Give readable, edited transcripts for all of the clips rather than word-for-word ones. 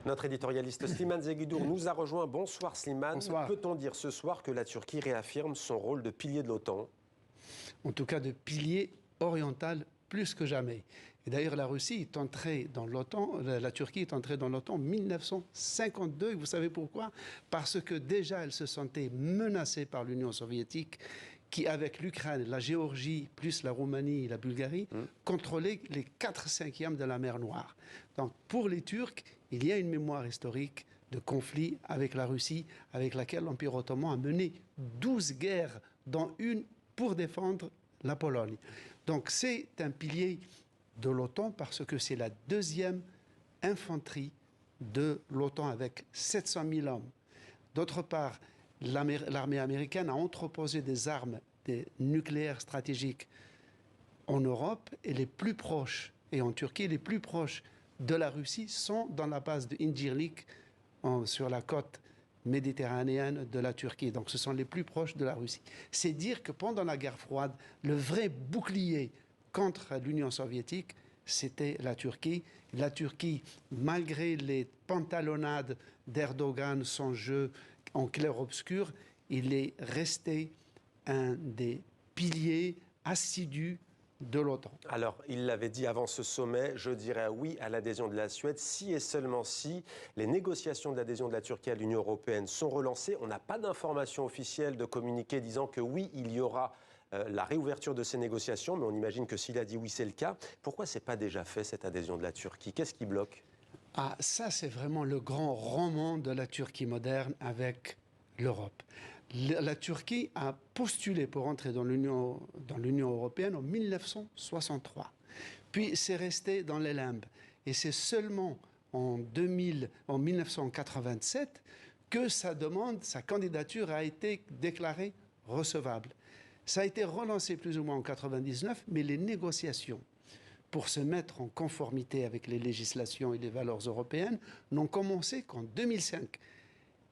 Notre éditorialiste Slimane Zeghidour nous a rejoint. Bonsoir Slimane. Peut-on dire ce soir que la Turquie réaffirme son rôle de pilier de l'OTAN? En tout cas de pilier oriental plus que jamais. Et d'ailleurs, la Russie est entrée dans l'OTAN, la Turquie est entrée dans l'OTAN en 1952. Et vous savez pourquoi? Parce que déjà, elle se sentait menacée par l'Union soviétique, qui, avec l'Ukraine, la Géorgie, plus la Roumanie et la Bulgarie, contrôlait les 4/5 de la mer Noire. Donc, pour les Turcs, il y a une mémoire historique de conflit avec la Russie, avec laquelle l'Empire ottoman a mené 12 guerres, dont une pour défendre la Pologne. Donc c'est un pilier de l'OTAN parce que c'est la deuxième infanterie de l'OTAN avec 700 000 hommes. D'autre part, l'armée américaine a entreposé des armes nucléaires stratégiques en Europe et les plus proches, et en Turquie, les plus proches de la Russie sont dans la base de Incirlik, sur la côte méditerranéenne de la Turquie. Donc ce sont les plus proches de la Russie. C'est dire que pendant la guerre froide, le vrai bouclier contre l'Union soviétique, c'était la Turquie. La Turquie, malgré les pantalonnades d'Erdogan, son jeu en clair-obscur, il est resté un des piliers assidus de l'OTAN. Alors, il l'avait dit avant ce sommet, je dirais oui à l'adhésion de la Suède, si et seulement si les négociations de l'adhésion de la Turquie à l'Union européenne sont relancées. On n'a pas d'informations officielles de communiqué disant que oui, il y aura la réouverture de ces négociations, mais on imagine que s'il a dit oui, c'est le cas. Pourquoi ce n'est pas déjà fait, cette adhésion de la Turquie? Qu'est-ce qui bloque? Ah, ça, c'est vraiment le grand roman de la Turquie moderne avec l'Europe. La Turquie a postulé pour entrer dans l'Union européenne en 1963. Puis c'est resté dans les limbes. Et c'est seulement en 1987 que sa candidature a été déclarée recevable. Ça a été relancé plus ou moins en 1999, mais les négociations pour se mettre en conformité avec les législations et les valeurs européennes n'ont commencé qu'en 2005.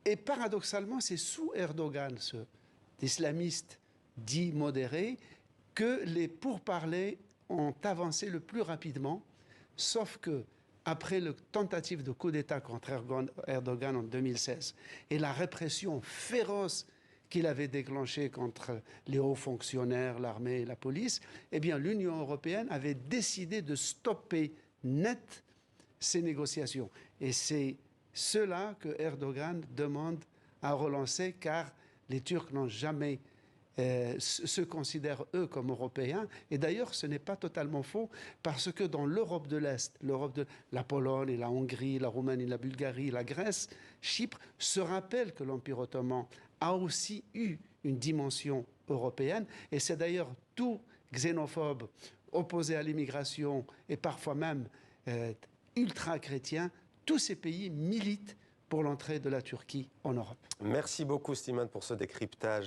Et paradoxalement, c'est sous Erdogan, cet islamiste dit modéré, que les pourparlers ont avancé le plus rapidement, sauf que après la tentative de coup d'État contre Erdogan en 2016 et la répression féroce qu'il avait déclenchée contre les hauts fonctionnaires, l'armée et la police, eh bien l'Union européenne avait décidé de stopper net ces négociations. Et c'est cela que Erdogan demande à relancer, car les Turcs n'ont jamais se considèrent eux comme Européens. Et d'ailleurs, ce n'est pas totalement faux, parce que dans l'Europe de l'Est, la Pologne et la Hongrie, la Roumanie, la Bulgarie, la Grèce, Chypre, se rappellent que l'Empire ottoman a aussi eu une dimension européenne. Et c'est d'ailleurs tout xénophobe, opposé à l'immigration et parfois même ultra-chrétien, tous ces pays militent pour l'entrée de la Turquie en Europe. Merci beaucoup, Slimane, pour ce décryptage.